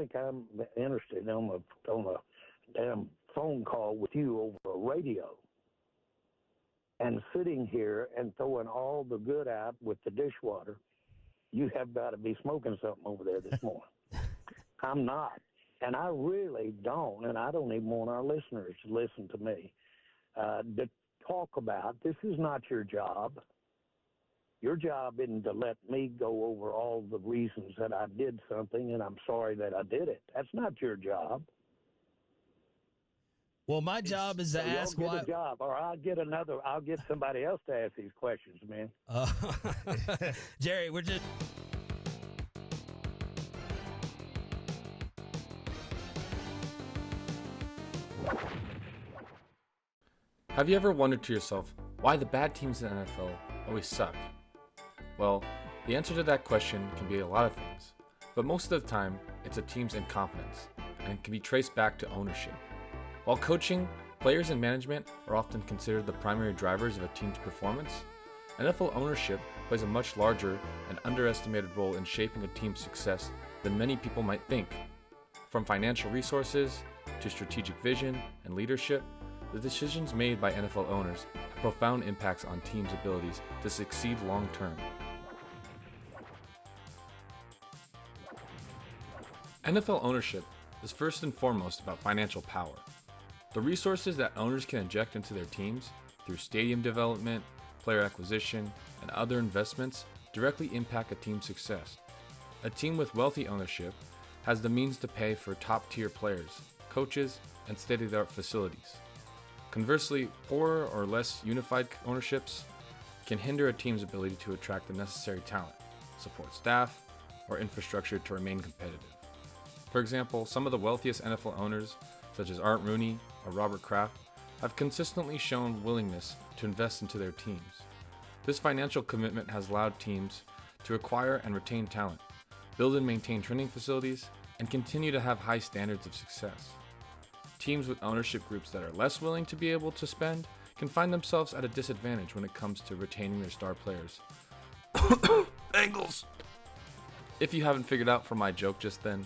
think I'm interested on a damn phone call with you over a radio and sitting here and throwing all the good out with the dishwater. You have got to be smoking something over there this morning. I'm not. And I really don't, and I don't even want our listeners to listen to me, to talk about this is not your job. Your job isn't to let me go over all the reasons that I did something and I'm sorry that I did it. That's not your job. Well, my job is to ask why. A job, or I'll get somebody else to ask these questions, man. Jerry, we're just. Have you ever wondered to yourself why the bad teams in the NFL always suck? Well, the answer to that question can be a lot of things, but most of the time, it's a team's incompetence, and it can be traced back to ownership. While coaching, players and management are often considered the primary drivers of a team's performance, NFL ownership plays a much larger and underestimated role in shaping a team's success than many people might think. From financial resources to strategic vision and leadership, the decisions made by NFL owners have profound impacts on teams' abilities to succeed long term. NFL ownership is first and foremost about financial power. The resources that owners can inject into their teams through stadium development, player acquisition, and other investments directly impact a team's success. A team with wealthy ownership has the means to pay for top-tier players, coaches, and state-of-the-art facilities. Conversely, poorer or less unified ownerships can hinder a team's ability to attract the necessary talent, support staff, or infrastructure to remain competitive. For example, some of the wealthiest NFL owners, such as Art Rooney or Robert Kraft, have consistently shown willingness to invest into their teams. This financial commitment has allowed teams to acquire and retain talent, build and maintain training facilities, and continue to have high standards of success. Teams with ownership groups that are less willing to be able to spend can find themselves at a disadvantage when it comes to retaining their star players. Bengals! If you haven't figured out from my joke just then,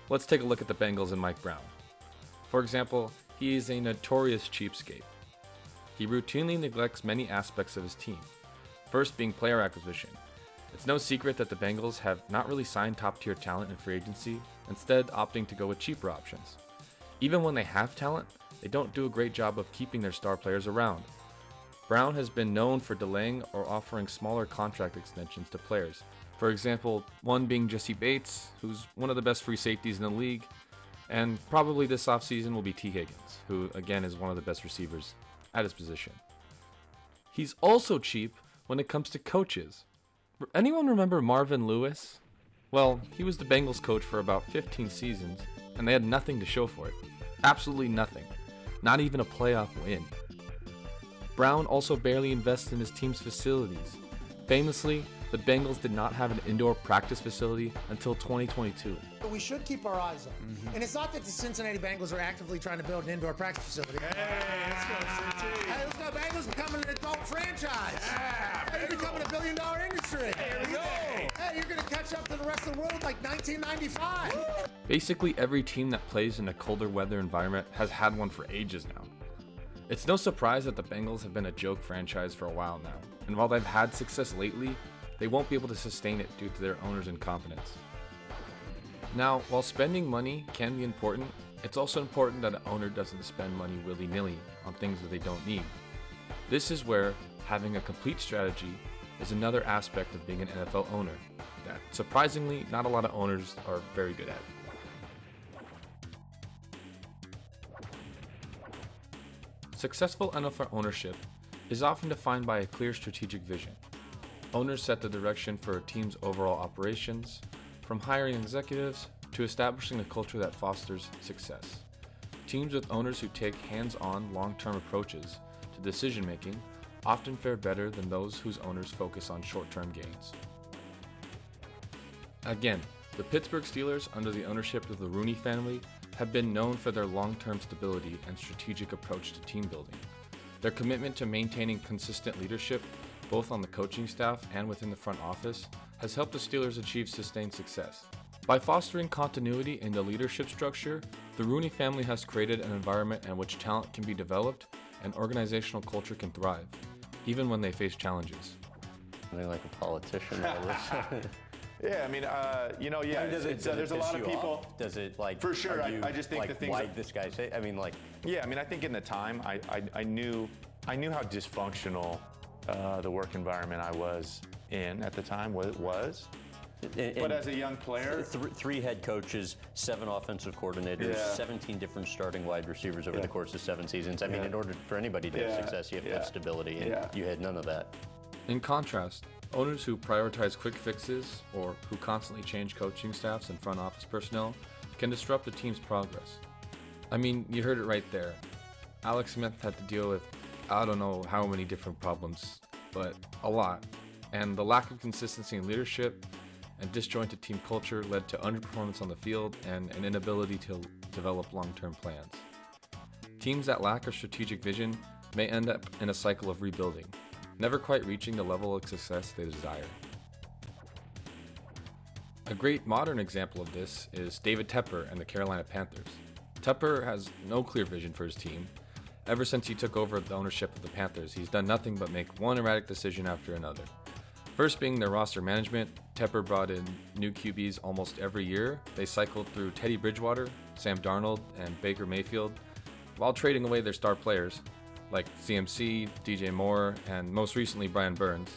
let's take a look at the Bengals and Mike Brown. For example, he is a notorious cheapskate. He routinely neglects many aspects of his team, first being player acquisition. It's no secret that the Bengals have not really signed top-tier talent in free agency, instead opting to go with cheaper options. Even when they have talent, they don't do a great job of keeping their star players around. Brown has been known for delaying or offering smaller contract extensions to players. For example, one being Jesse Bates, who's one of the best free safeties in the league, and probably this offseason will be T. Higgins, who again is one of the best receivers at his position. He's also cheap when it comes to coaches. Anyone remember Marvin Lewis? Well, he was the Bengals coach for about 15 seasons, and they had nothing to show for it. Absolutely nothing. Not even a playoff win. Brown also barely invests in his team's facilities. Famously, the Bengals did not have an indoor practice facility until 2022. We should keep our eyes on. And it's not that the Cincinnati Bengals are actively trying to build an indoor practice facility. Hey, let's go, CT. Hey, let's go. Bengals becoming an adult franchise. Yeah, hey, you're becoming $1 billion industry. Here we go. Hey, you're going to catch up to the rest of the world like 1995. Woo! Basically, every team that plays in a colder weather environment has had one for ages now. It's no surprise that the Bengals have been a joke franchise for a while now, and while they've had success lately, they won't be able to sustain it due to their owner's incompetence. Now, while spending money can be important, it's also important that an owner doesn't spend money willy-nilly on things that they don't need. This is where having a complete strategy is another aspect of being an NFL owner that, surprisingly, not a lot of owners are very good at. Successful NFL ownership is often defined by a clear strategic vision. Owners set the direction for a team's overall operations, from hiring executives to establishing a culture that fosters success. Teams with owners who take hands-on, long-term approaches to decision-making often fare better than those whose owners focus on short-term gains. Again, the Pittsburgh Steelers, under the ownership of the Rooney family, have been known for their long-term stability and strategic approach to team building. Their commitment to maintaining consistent leadership, both on the coaching staff and within the front office, has helped the Steelers achieve sustained success. By fostering continuity in the leadership structure, the Rooney family has created an environment in which talent can be developed and organizational culture can thrive, even when they face challenges. Are they like a politician? Yeah, I mean, there's a lot of people. Does it like? For sure, argue, I just think like, the things. Why this guy say? I mean, like. Yeah, I mean, I think in the time, I knew how dysfunctional the work environment I was in at the time was. But as a young player, three head coaches, 7 offensive coordinators, 17 different starting wide receivers over the course of 7 seasons. I mean, in order for anybody to have success, you have to have stability, and you had none of that. In contrast, owners who prioritize quick fixes or who constantly change coaching staffs and front office personnel can disrupt a team's progress. I mean, you heard it right there. Alex Smith had to deal with I don't know how many different problems, but a lot. And the lack of consistency in leadership and disjointed team culture led to underperformance on the field and an inability to develop long-term plans. Teams that lack a strategic vision may end up in a cycle of rebuilding, never quite reaching the level of success they desire. A great modern example of this is David Tepper and the Carolina Panthers. Tepper has no clear vision for his team. Ever since he took over the ownership of the Panthers, he's done nothing but make one erratic decision after another. First being their roster management, Tepper brought in new QBs almost every year. They cycled through Teddy Bridgewater, Sam Darnold, and Baker Mayfield, while trading away their star players like CMC, DJ Moore, and most recently Brian Burns.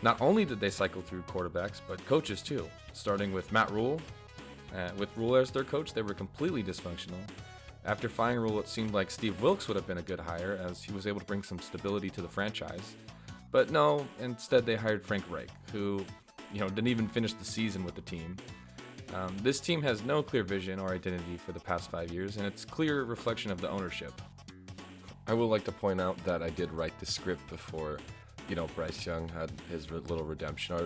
Not only did they cycle through quarterbacks, but coaches too, starting with Matt Rule. With Rule as their coach, they were completely dysfunctional. After firing Rule, it seemed like Steve Wilkes would have been a good hire, as he was able to bring some stability to the franchise. But no, instead they hired Frank Reich, who, didn't even finish the season with the team. This team has no clear vision or identity for the past 5 years, and it's a clear reflection of the ownership. I would like to point out that I did write the script before, Bryce Young had his little redemption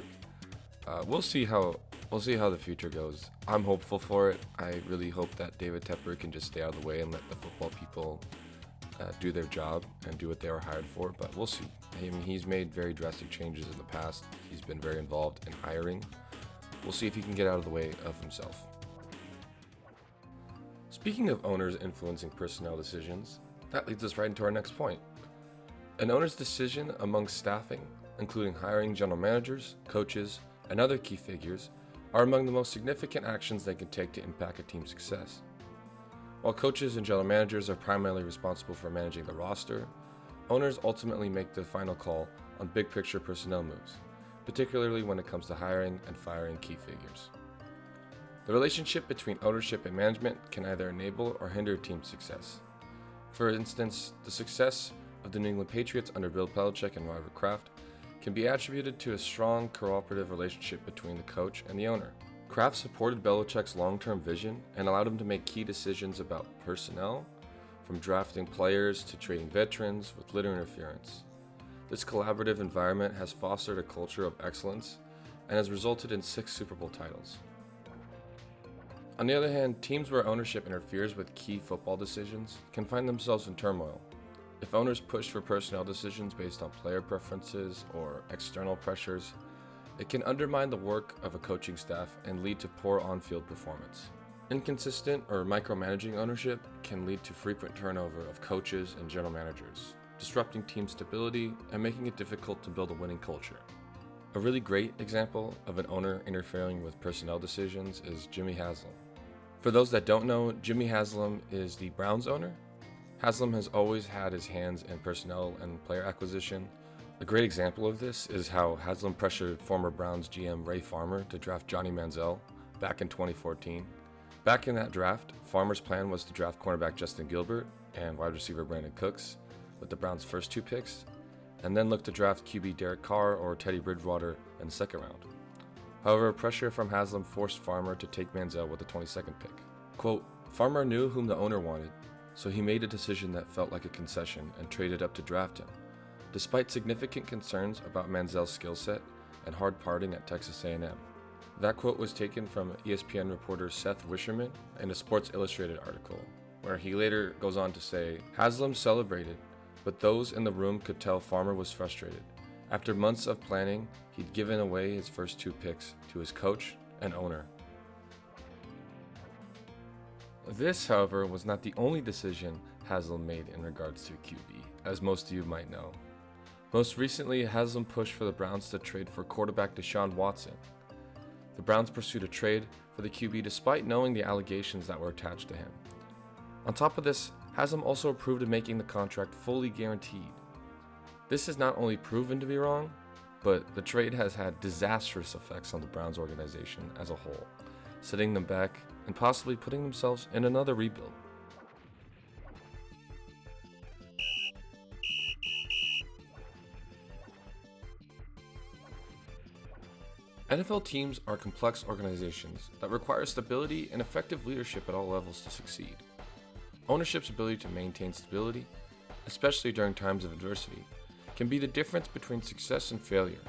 arc. We'll see how the future goes. I'm hopeful for it. I really hope that David Tepper can just stay out of the way and let the football people do their job and do what they were hired for, but we'll see. I mean, he's made very drastic changes in the past. He's been very involved in hiring. We'll see if he can get out of the way of himself. Speaking of owners influencing personnel decisions, that leads us right into our next point. An owner's decision amongst staffing, including hiring general managers, coaches, and other key figures, are among the most significant actions they can take to impact a team's success. While coaches and general managers are primarily responsible for managing the roster, owners ultimately make the final call on big picture personnel moves, particularly when it comes to hiring and firing key figures. The relationship between ownership and management can either enable or hinder team success. For instance, the success of the New England Patriots under Bill Belichick and Robert Kraft can be attributed to a strong cooperative relationship between the coach and the owner. Kraft supported Belichick's long-term vision and allowed him to make key decisions about personnel, from drafting players to trading veterans with little interference. This collaborative environment has fostered a culture of excellence and has resulted in 6 Super Bowl titles. On the other hand, teams where ownership interferes with key football decisions can find themselves in turmoil. If owners push for personnel decisions based on player preferences or external pressures, it can undermine the work of a coaching staff and lead to poor on-field performance. Inconsistent or micromanaging ownership can lead to frequent turnover of coaches and general managers, disrupting team stability and making it difficult to build a winning culture. A really great example of an owner interfering with personnel decisions is Jimmy Haslam. For those that don't know, Jimmy Haslam is the Browns owner. Haslam has always had his hands in personnel and player acquisition. A great example of this is how Haslam pressured former Browns GM Ray Farmer to draft Johnny Manziel back in 2014. Back in that draft, Farmer's plan was to draft cornerback Justin Gilbert and wide receiver Brandon Cooks with the Browns' first 2 picks, and then look to draft QB Derek Carr or Teddy Bridgewater in the second round. However, pressure from Haslam forced Farmer to take Manziel with the 22nd pick. Quote, Farmer knew whom the owner wanted, so he made a decision that felt like a concession and traded up to draft him, despite significant concerns about Manziel's skill set and hard parting at Texas A&M. That quote was taken from ESPN reporter Seth Wisherman in a Sports Illustrated article, where he later goes on to say, Haslam celebrated, but those in the room could tell Farmer was frustrated. After months of planning, he'd given away his first 2 picks to his coach and owner. This, however, was not the only decision Haslam made in regards to QB, as most of you might know. Most recently, Haslam pushed for the Browns to trade for quarterback Deshaun Watson. The Browns pursued a trade for the QB despite knowing the allegations that were attached to him. On top of this, Haslam also approved of making the contract fully guaranteed. This is not only proven to be wrong, but the trade has had disastrous effects on the Browns organization as a whole, setting them back and possibly putting themselves in another rebuild. NFL teams are complex organizations that require stability and effective leadership at all levels to succeed. Ownership's ability to maintain stability, especially during times of adversity, can be the difference between success and failure.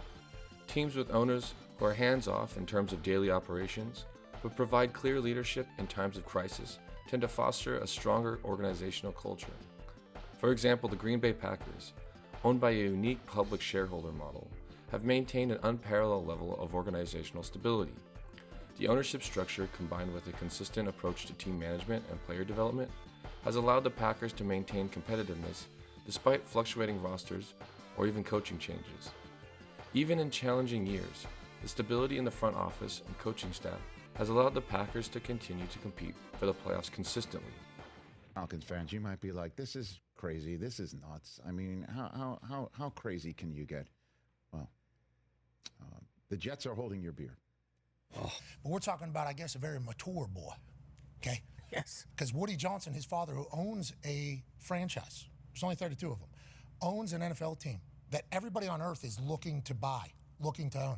Teams with owners who are hands-off in terms of daily operations, but provide clear leadership in times of crisis, tend to foster a stronger organizational culture. For example, the Green Bay Packers, owned by a unique public shareholder model, have maintained an unparalleled level of organizational stability. The ownership structure, combined with a consistent approach to team management and player development, has allowed the Packers to maintain competitiveness despite fluctuating rosters or even coaching changes. Even in challenging years, the stability in the front office and coaching staff has allowed the Packers to continue to compete for the playoffs consistently. Falcons fans, you might be like, this is crazy, this is nuts. I mean, how crazy can you get? Well, the Jets are holding your beer. But we're talking about, I guess, a very mature boy, okay? Yes. Because Woody Johnson, his father, who owns a franchise, there's only 32 of them, owns an NFL team that everybody on earth is looking to buy, looking to own.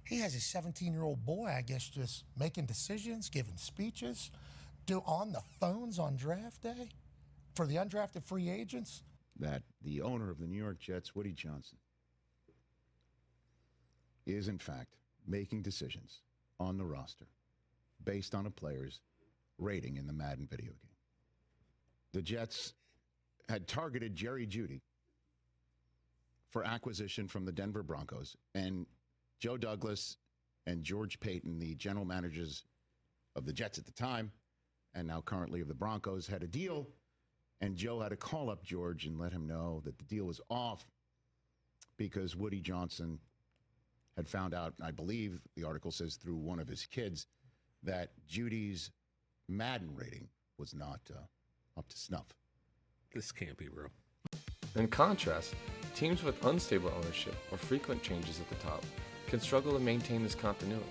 He has a 17-year-old boy, I guess, just making decisions, giving speeches, on the phones on draft day for the undrafted free agents. That the owner of the New York Jets, Woody Johnson, is in fact making decisions on the roster based on a player's rating in the Madden video game. The Jets had targeted Jerry Jeudy for acquisition from the Denver Broncos, and Joe Douglas and George Payton, the general managers of the Jets at the time, and now currently of the Broncos, had a deal, and Joe had to call up George and let him know that the deal was off because Woody Johnson had found out, I believe the article says through one of his kids, that Judy's Madden rating was not up to snuff. This can't be real. In contrast, teams with unstable ownership or frequent changes at the top can struggle to maintain this continuity.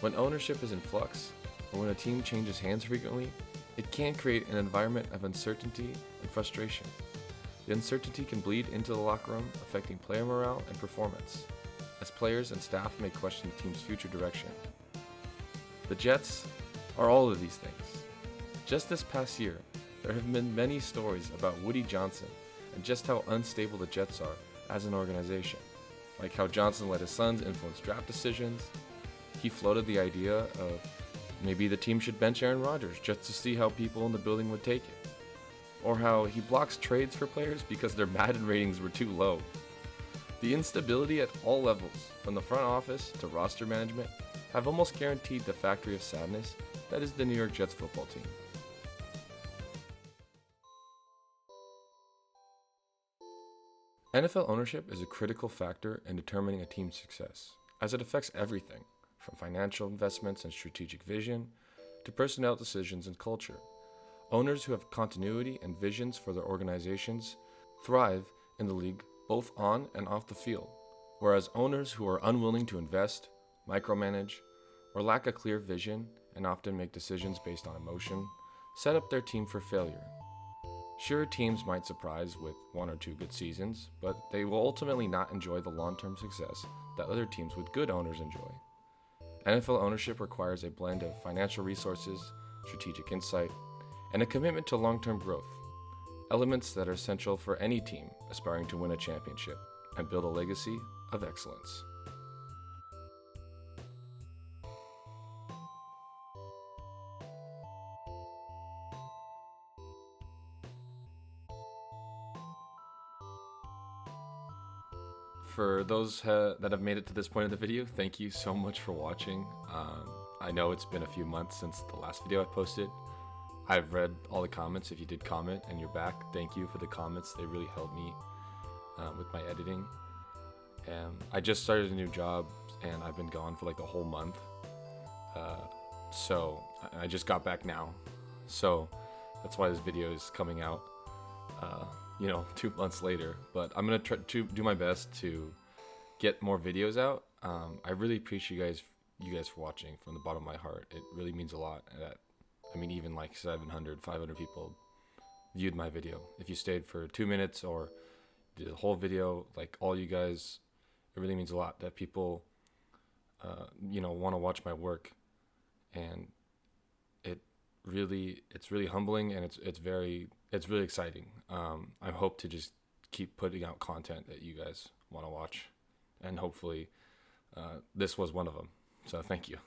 When ownership is in flux, or when a team changes hands frequently, it can create an environment of uncertainty and frustration. The uncertainty can bleed into the locker room, affecting player morale and performance, as players and staff may question the team's future direction. The Jets are all of these things. Just this past year, there have been many stories about Woody Johnson and just how unstable the Jets are as an organization, like how Johnson let his sons influence draft decisions. He floated the idea of maybe the team should bench Aaron Rodgers just to see how people in the building would take it, or how he blocks trades for players because their Madden ratings were too low. The instability at all levels, from the front office to roster management, have almost guaranteed the factory of sadness that is the New York Jets football team. NFL ownership is a critical factor in determining a team's success, as it affects everything, from financial investments and strategic vision to personnel decisions and culture. Owners who have continuity and visions for their organizations thrive in the league both on and off the field, whereas owners who are unwilling to invest, micromanage, or lack a clear vision and often make decisions based on emotion set up their team for failure. Sure, teams might surprise with 1 or 2 good seasons, but they will ultimately not enjoy the long-term success that other teams with good owners enjoy. NFL ownership requires a blend of financial resources, strategic insight, and a commitment to long-term growth, elements that are essential for any team aspiring to win a championship and build a legacy of excellence. For those that have made it to this point of the video, thank you so much for watching. I know it's been a few months since the last video I posted, I've read all the comments. If you did comment and you're back, thank you for the comments. They really helped me with my editing. And I just started a new job, and I've been gone for like a whole month. So I just got back now. So that's why this video is coming out, 2 months later. But I'm going to try to do my best to get more videos out. I really appreciate you guys for watching from the bottom of my heart. It really means a lot. Even like 700, 500 people viewed my video. If you stayed for 2 minutes or did the whole video, like all you guys, it really means a lot that people, want to watch my work. And it's really humbling, and it's really exciting. I hope to just keep putting out content that you guys want to watch, and hopefully this was one of them. So thank you.